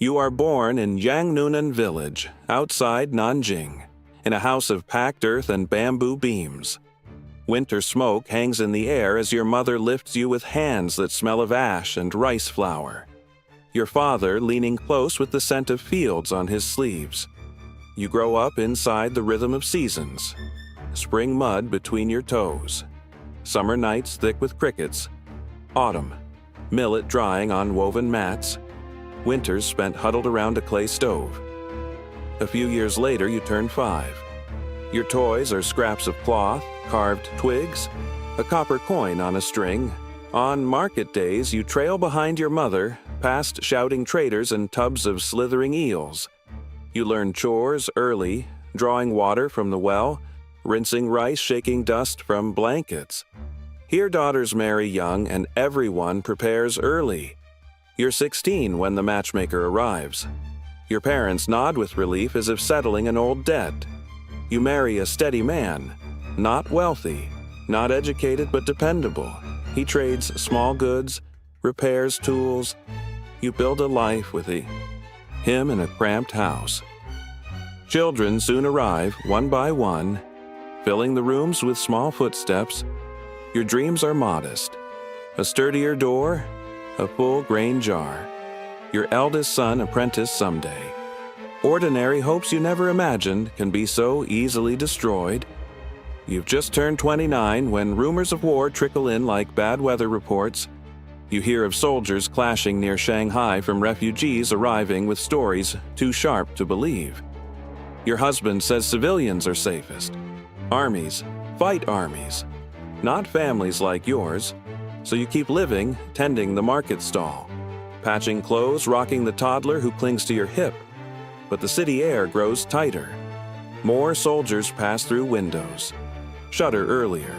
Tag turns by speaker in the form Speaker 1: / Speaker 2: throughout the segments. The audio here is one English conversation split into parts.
Speaker 1: You are born in Yangnoonan Village, outside Nanjing, in a house of packed earth and bamboo beams. Winter smoke hangs in the air as your mother lifts you with hands that smell of ash and rice flour. Your father leaning close with the scent of fields on his sleeves. You grow up inside the rhythm of seasons. Spring mud between your toes. Summer nights thick with crickets. Autumn, millet drying on woven mats. Winters spent huddled around a clay stove. A few years later, you turn 5. Your toys are scraps of cloth, carved twigs, a copper coin on a string. On market days, you trail behind your mother, past shouting traders and tubs of slithering eels. You learn chores early, drawing water from the well, rinsing rice, shaking dust from blankets. Here daughters marry young and everyone prepares early. You're 16 when the matchmaker arrives. Your parents nod with relief as if settling an old debt. You marry a steady man, not wealthy, not educated but dependable. He trades small goods, repairs tools. You build a life with him in a cramped house. Children soon arrive, one by one, filling the rooms with small footsteps. Your dreams are modest. A sturdier door, a full grain jar. Your eldest son apprentice someday. Ordinary hopes you never imagined can be so easily destroyed. You've just turned 29 when rumors of war trickle in like bad weather reports. You hear of soldiers clashing near Shanghai from refugees arriving with stories too sharp to believe. Your husband says civilians are safest. Armies fight armies, not families like yours. So you keep living, tending the market stall, patching clothes, rocking the toddler who clings to your hip. But the city air grows tighter. More soldiers pass through windows. Shudder earlier.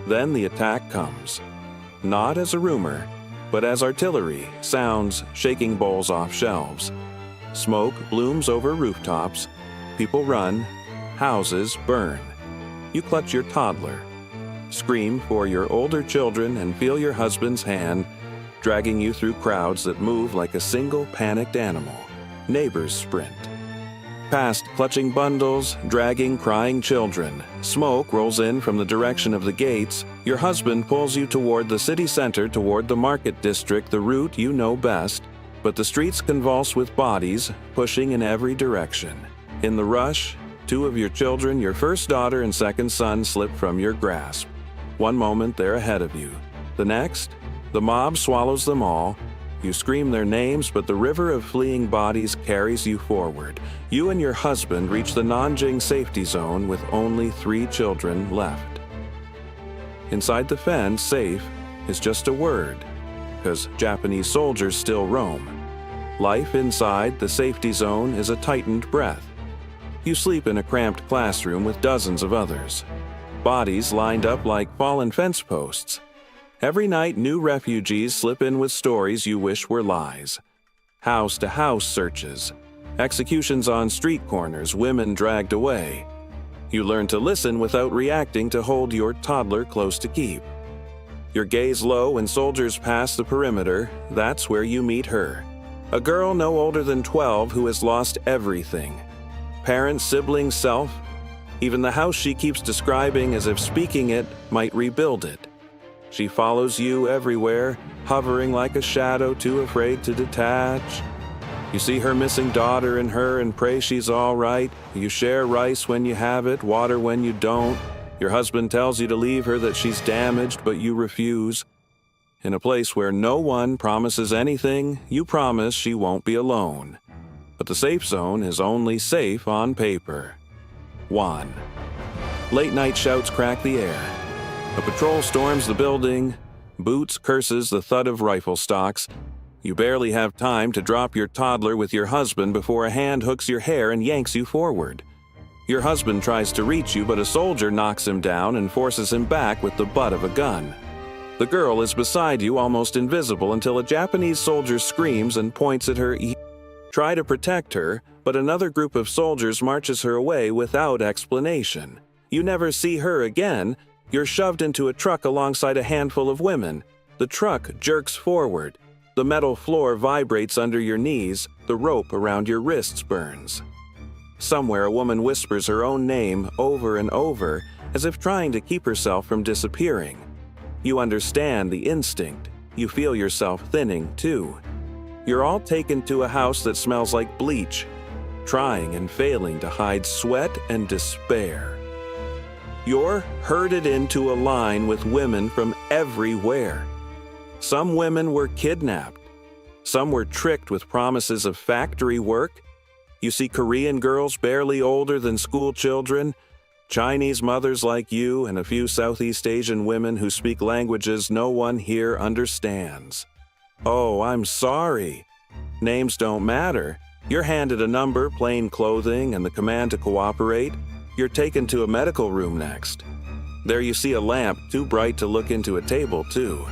Speaker 1: Then the attack comes. Not as a rumor, but as artillery, sounds shaking bowls off shelves. Smoke blooms over rooftops. People run. Houses burn. You clutch your toddler. Scream for your older children and feel your husband's hand dragging you through crowds that move like a single panicked animal. Neighbors sprint. Past clutching bundles, dragging crying children. Smoke rolls in from the direction of the gates. Your husband pulls you toward the city center, toward the market district, the route you know best. But the streets convulse with bodies, pushing in every direction. In the rush, 2 of your children, your first daughter and second son, slip from your grasp. One moment they're ahead of you. The next, the mob swallows them all. You scream their names, but the river of fleeing bodies carries you forward. You and your husband reach the Nanjing safety zone with only 3 children left. Inside the fence, safe is just a word, because Japanese soldiers still roam. Life inside the safety zone is a tightened breath. You sleep in a cramped classroom with dozens of others. Bodies lined up like fallen fence posts. Every night, new refugees slip in with stories you wish were lies. House-to-house searches. Executions on street corners, women dragged away. You learn to listen without reacting, to hold your toddler close to keep. Your gaze low when soldiers pass the perimeter. That's where you meet her. A girl no older than 12 who has lost everything. Parents, siblings, self. Even the house she keeps describing as if speaking it might rebuild it. She follows you everywhere, hovering like a shadow, too afraid to detach. You see her missing daughter in her and pray she's all right. You share rice when you have it, water when you don't. Your husband tells you to leave her, that she's damaged, but you refuse. In a place where no one promises anything, you promise she won't be alone. But the safe zone is only safe on paper. 1. Late-night shouts crack the air. A patrol storms the building. Boots curses the thud of rifle stocks. You barely have time to drop your toddler with your husband before a hand hooks your hair and yanks you forward. Your husband tries to reach you, but a soldier knocks him down and forces him back with the butt of a gun. The girl is beside you, almost invisible, until a Japanese soldier screams and points at her. Try to protect her, but another group of soldiers marches her away without explanation. You never see her again. You're shoved into a truck alongside a handful of women. The truck jerks forward. The metal floor vibrates under your knees. The rope around your wrists burns. Somewhere a woman whispers her own name over and over, as if trying to keep herself from disappearing. You understand the instinct. You feel yourself thinning, too. You're all taken to a house that smells like bleach, trying and failing to hide sweat and despair. You're herded into a line with women from everywhere. Some women were kidnapped. Some were tricked with promises of factory work. You see Korean girls barely older than school children, Chinese mothers like you, and a few Southeast Asian women who speak languages no one here understands. Oh, I'm sorry. Names don't matter. You're handed a number, plain clothing, and the command to cooperate. You're taken to a medical room next. There you see a lamp too bright to look into a table, too.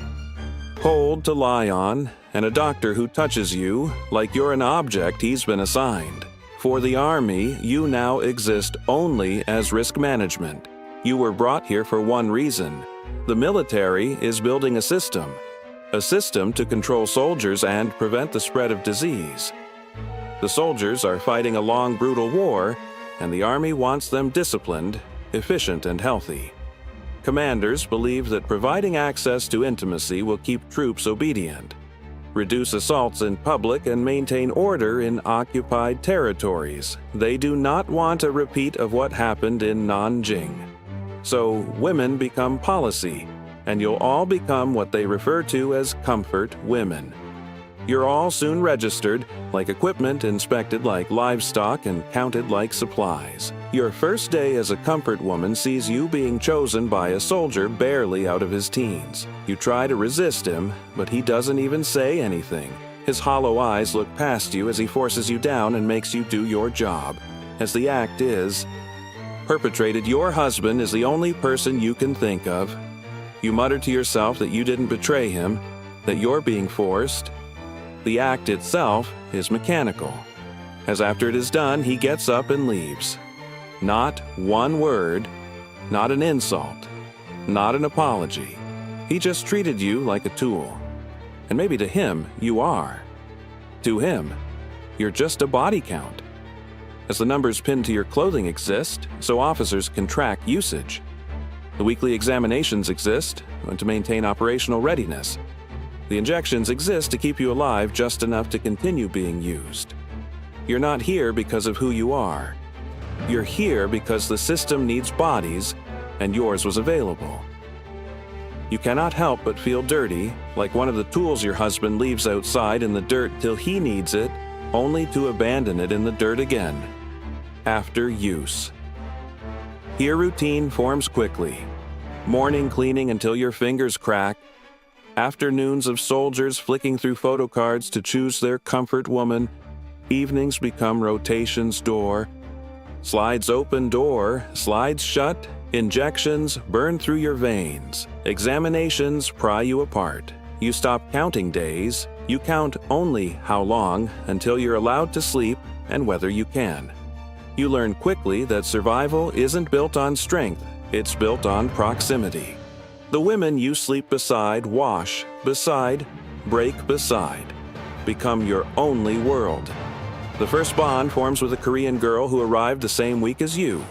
Speaker 1: Cold to lie on, and a doctor who touches you like you're an object he's been assigned. For the Army, you now exist only as risk management. You were brought here for one reason. The military is building a system to control soldiers and prevent the spread of disease. The soldiers are fighting a long, brutal war, and the Army wants them disciplined, efficient, and healthy. Commanders believe that providing access to intimacy will keep troops obedient, reduce assaults in public, and maintain order in occupied territories. They do not want a repeat of what happened in Nanjing. So women become policy, and you'll all become what they refer to as comfort women. You're all soon registered like equipment, inspected like livestock, and counted like supplies. Your first day as a comfort woman sees you being chosen by a soldier barely out of his teens. You try to resist him, but he doesn't even say anything. His hollow eyes look past you as he forces you down and makes you do your job. As the act is perpetrated, your husband is the only person you can think of. You mutter to yourself that you didn't betray him, that you're being forced. The act itself is mechanical, as after it is done, he gets up and leaves. Not one word, not an insult, not an apology. He just treated you like a tool. And maybe to him, you are. To him, you're just a body count. As the numbers pinned to your clothing exist, so officers can track usage. The weekly examinations exist to maintain operational readiness. The injections exist to keep you alive just enough to continue being used. You're not here because of who you are. You're here because the system needs bodies, and yours was available. You cannot help but feel dirty, like one of the tools your husband leaves outside in the dirt till he needs it, only to abandon it in the dirt again. After use. Here routine forms quickly. Morning cleaning until your fingers crack. Afternoons of soldiers flicking through photo cards to choose their comfort woman. Evenings become rotations door. Slides open door, slides shut, injections burn through your veins. Examinations pry you apart. You stop counting days. You count only how long until you're allowed to sleep and whether you can. You learn quickly that survival isn't built on strength, it's built on proximity. The women you sleep beside, wash beside, break beside, become your only world. The first bond forms with a Korean girl who arrived the same week as you.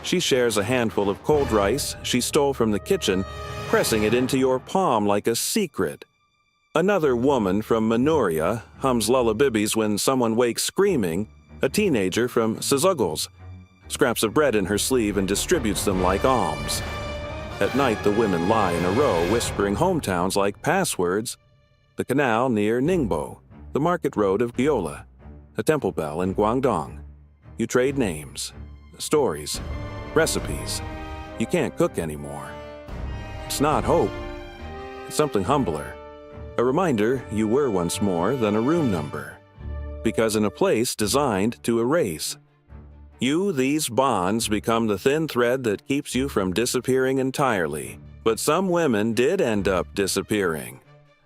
Speaker 1: She shares a handful of cold rice she stole from the kitchen, pressing it into your palm like a secret. Another woman from Manchuria hums lullabibbies when someone wakes screaming. A teenager from Suzugals scraps of bread in her sleeve and distributes them like alms. At night, the women lie in a row, whispering hometowns like passwords. The canal near Ningbo, the market road of Gyola, a temple bell in Guangdong. You trade names, stories, recipes. You can't cook anymore. It's not hope. It's something humbler. A reminder you were once more than a room number. Because in a place designed to erase. These bonds become the thin thread that keeps you from disappearing entirely. But some women did end up disappearing.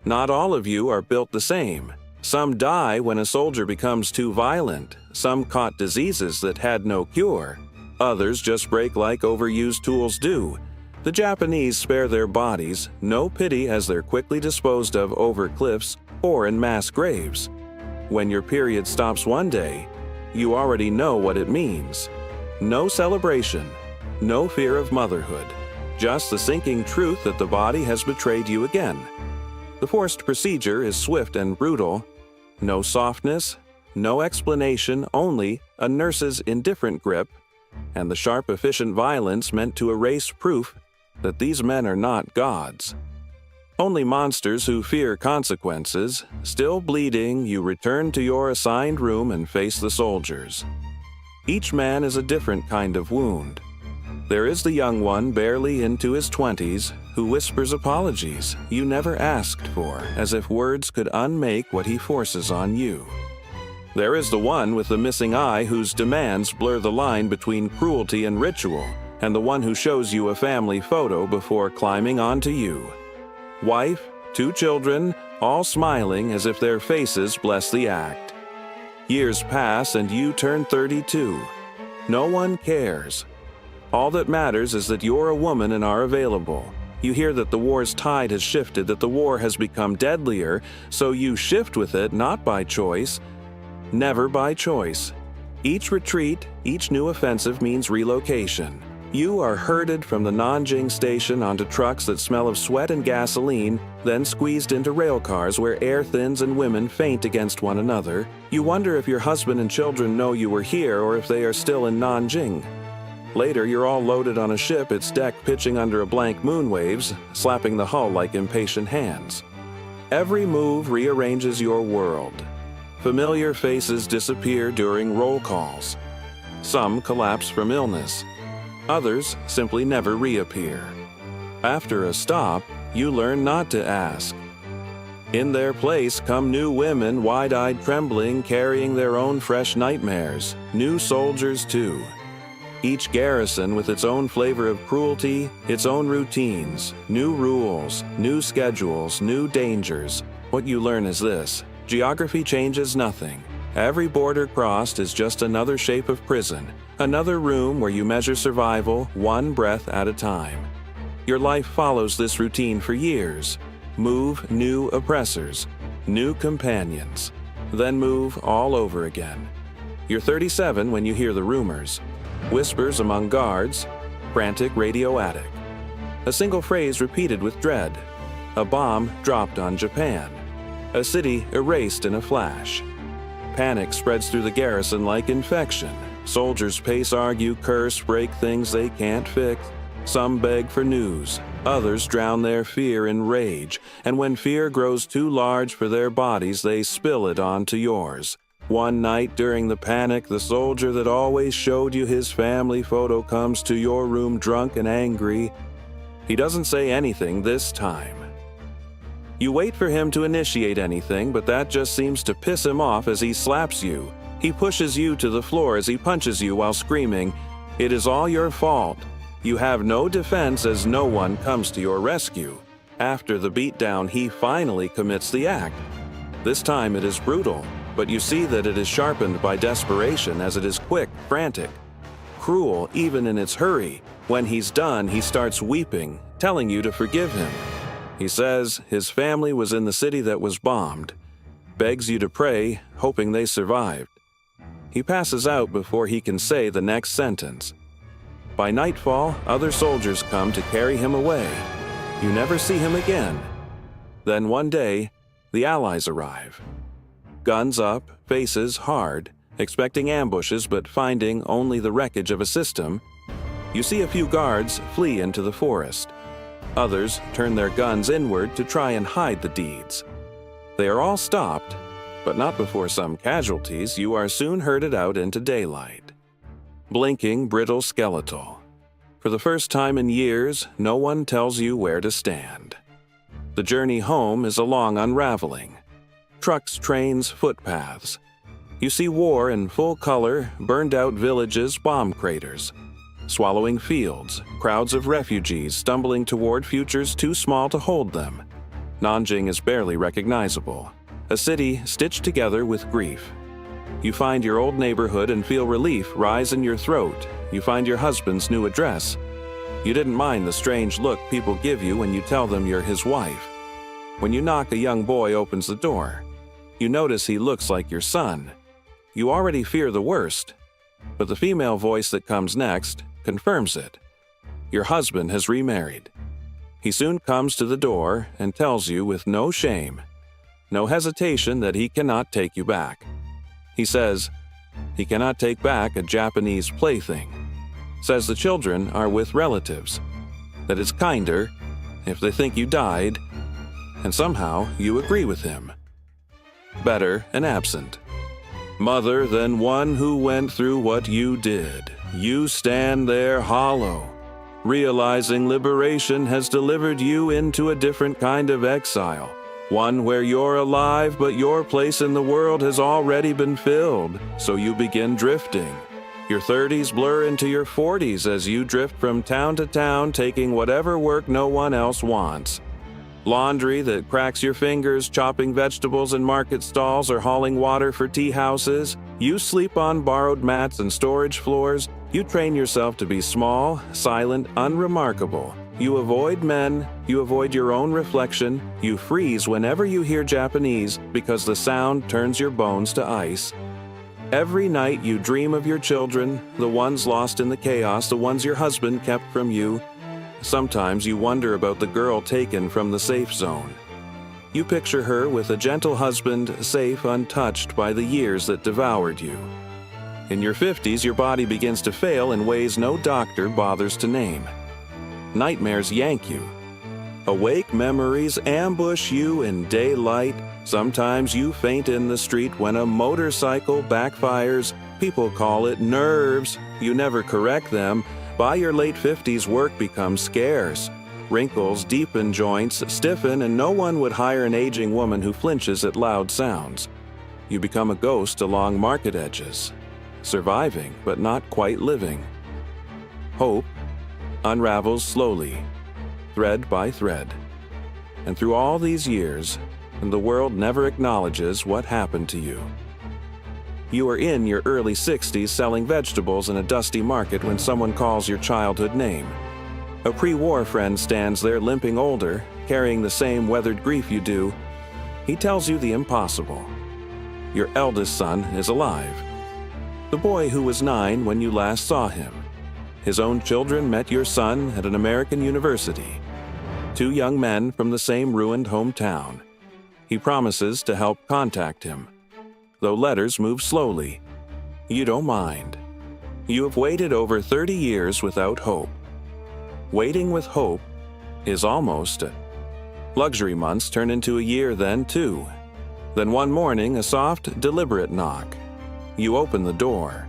Speaker 1: Not all of you are built the same. Some die when a soldier becomes too violent. Some caught diseases that had no cure. Others just break like overused tools do. The Japanese spare their bodies, no pity as they're quickly disposed of over cliffs or in mass graves. When your period stops one day, you already know what it means. No celebration, no fear of motherhood, just the sinking truth that the body has betrayed you again. The forced procedure is swift and brutal. No softness, no explanation, only a nurse's indifferent grip, and the sharp, efficient violence meant to erase proof that these men are not gods. Only monsters who fear consequences. Still bleeding, you return to your assigned room and face the soldiers. Each man is a different kind of wound. There is the young one, barely into his 20s, who whispers apologies you never asked for, as if words could unmake what he forces on you. There is the one with the missing eye whose demands blur the line between cruelty and ritual, and the one who shows you a family photo before climbing onto you. Wife, 2 children, all smiling as if their faces bless the act. Years pass and you turn 32. No one cares. All that matters is that you're a woman and are available. You hear that the war's tide has shifted, that the war has become deadlier, so you shift with it, not by choice, never by choice. Each retreat, each new offensive means relocation. You are herded from the Nanjing station onto trucks that smell of sweat and gasoline, then squeezed into rail cars where air thins and women faint against one another. You wonder if your husband and children know you were here or if they are still in Nanjing. Later, you're all loaded on a ship, its deck pitching under a blank moon waves, slapping the hull like impatient hands. Every move rearranges your world. Familiar faces disappear during roll calls. Some collapse from illness. Others simply never reappear. After a stop, you learn not to ask. In their place come new women, wide-eyed trembling, carrying their own fresh nightmares. New soldiers, too. Each garrison with its own flavor of cruelty, its own routines, new rules, new schedules, new dangers. What you learn is this: geography changes nothing. Every border crossed is just another shape of prison, another room where you measure survival one breath at a time. Your life follows this routine for years. Move new oppressors, new companions, then move all over again. You're 37 when you hear the rumors. Whispers among guards, frantic radio attic. A single phrase repeated with dread. A bomb dropped on Japan. A city erased in a flash. Panic spreads through the garrison like infection. Soldiers pace, argue, curse, break things they can't fix. Some beg for news. Others drown their fear in rage. And when fear grows too large for their bodies, they spill it onto yours. One night during the panic, the soldier that always showed you his family photo comes to your room drunk and angry. He doesn't say anything this time. You wait for him to initiate anything, but that just seems to piss him off as he slaps you. He pushes you to the floor as he punches you while screaming, "It is all your fault." You have no defense as no one comes to your rescue. After the beatdown, he finally commits the act. This time it is brutal, but you see that it is sharpened by desperation as it is quick, frantic, cruel even in its hurry. When he's done, he starts weeping, telling you to forgive him. He says his family was in the city that was bombed, begs you to pray, hoping they survived. He passes out before he can say the next sentence. By nightfall, other soldiers come to carry him away. You never see him again. Then one day, the Allies arrive. Guns up, faces hard, expecting ambushes but finding only the wreckage of a system. You see a few guards flee into the forest. Others turn their guns inward to try and hide the deeds. They are all stopped, but not before some casualties. You are soon herded out into daylight. Blinking, brittle skeletal. For the first time in years, no one tells you where to stand. The journey home is a long unraveling. Trucks, trains, footpaths. You see war in full color, burned-out villages, bomb craters. Swallowing fields, crowds of refugees stumbling toward futures too small to hold them. Nanjing is barely recognizable. A city stitched together with grief. You find your old neighborhood and feel relief rise in your throat. You find your husband's new address. You didn't mind the strange look people give you when you tell them you're his wife. When you knock, a young boy opens the door. You notice he looks like your son. You already fear the worst, but the female voice that comes next confirms it. Your husband has remarried. He soon comes to the door and tells you with no shame, no hesitation, that he cannot take you back. He says he cannot take back a Japanese plaything. Says the children are with relatives, that it's kinder if they think you died, and somehow you agree with him. Better an absent mother than one who went through what you did. You stand there hollow, realizing liberation has delivered you into a different kind of exile, one where you're alive but your place in the world has already been filled, so you begin drifting. Your 30s blur into your 40s as you drift from town to town, taking whatever work no one else wants. Laundry that cracks your fingers, chopping vegetables in market stalls, or hauling water for tea houses. You sleep on borrowed mats and storage floors. You train yourself to be small, silent, unremarkable. You avoid men. You avoid your own reflection. You freeze whenever you hear Japanese because the sound turns your bones to ice. Every night you dream of your children, the ones lost in the chaos, the ones your husband kept from you. Sometimes you wonder about the girl taken from the safe zone. You picture her with a gentle husband, safe, untouched by the years that devoured you. In your 50s, your body begins to fail in ways no doctor bothers to name. Nightmares yank you. Awake memories ambush you in daylight. Sometimes you faint in the street when a motorcycle backfires. People call it nerves. You never correct them. By your late 50s, work becomes scarce. Wrinkles deepen joints, stiffen, and no one would hire an aging woman who flinches at loud sounds. You become a ghost along market edges, surviving but not quite living. Hope unravels slowly, thread by thread. And through all these years, the world never acknowledges what happened to you. You are in your early 60s selling vegetables in a dusty market when someone calls your childhood name. A pre-war friend stands there limping older, carrying the same weathered grief you do. He tells you the impossible. Your eldest son is alive. The boy who was 9 when you last saw him. His own children met your son at an American university. 2 young men from the same ruined hometown. He promises to help contact him. Though letters move slowly, you don't mind. You have waited over 30 years without hope. Waiting with hope is almost a luxury. Months turn into a year, then 2. Then one morning, a soft, deliberate knock. You open the door.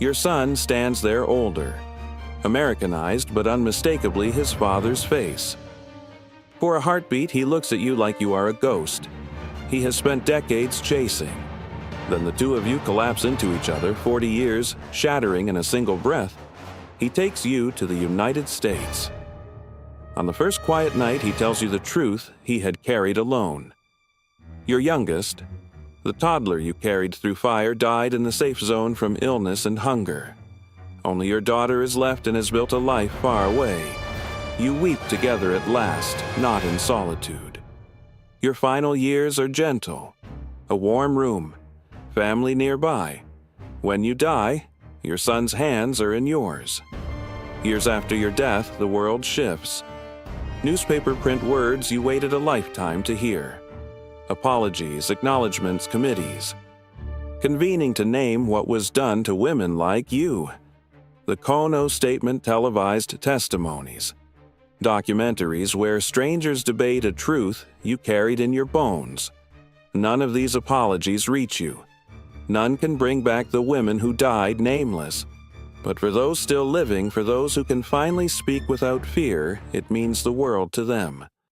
Speaker 1: Your son stands there older, Americanized but unmistakably his father's face. For a heartbeat, he looks at you like you are a ghost he has spent decades chasing. Then the 2 of you collapse into each other, 40 years, shattering in a single breath. He takes you to the United States. On the first quiet night, he tells you the truth he had carried alone. Your youngest, the toddler you carried through fire, died in the safe zone from illness and hunger. Only your daughter is left and has built a life far away. You weep together at last, not in solitude. Your final years are gentle. A warm room, family nearby. When you die, your son's hands are in yours. Years after your death, the world shifts. Newspaper print words you waited a lifetime to hear. Apologies, acknowledgments, committees. Convening to name what was done to women like you. The Kono Statement televised testimonies. Documentaries where strangers debate a truth you carried in your bones. None of these apologies reach you. None can bring back the women who died nameless. But for those still living, for those who can finally speak without fear, it means the world to them.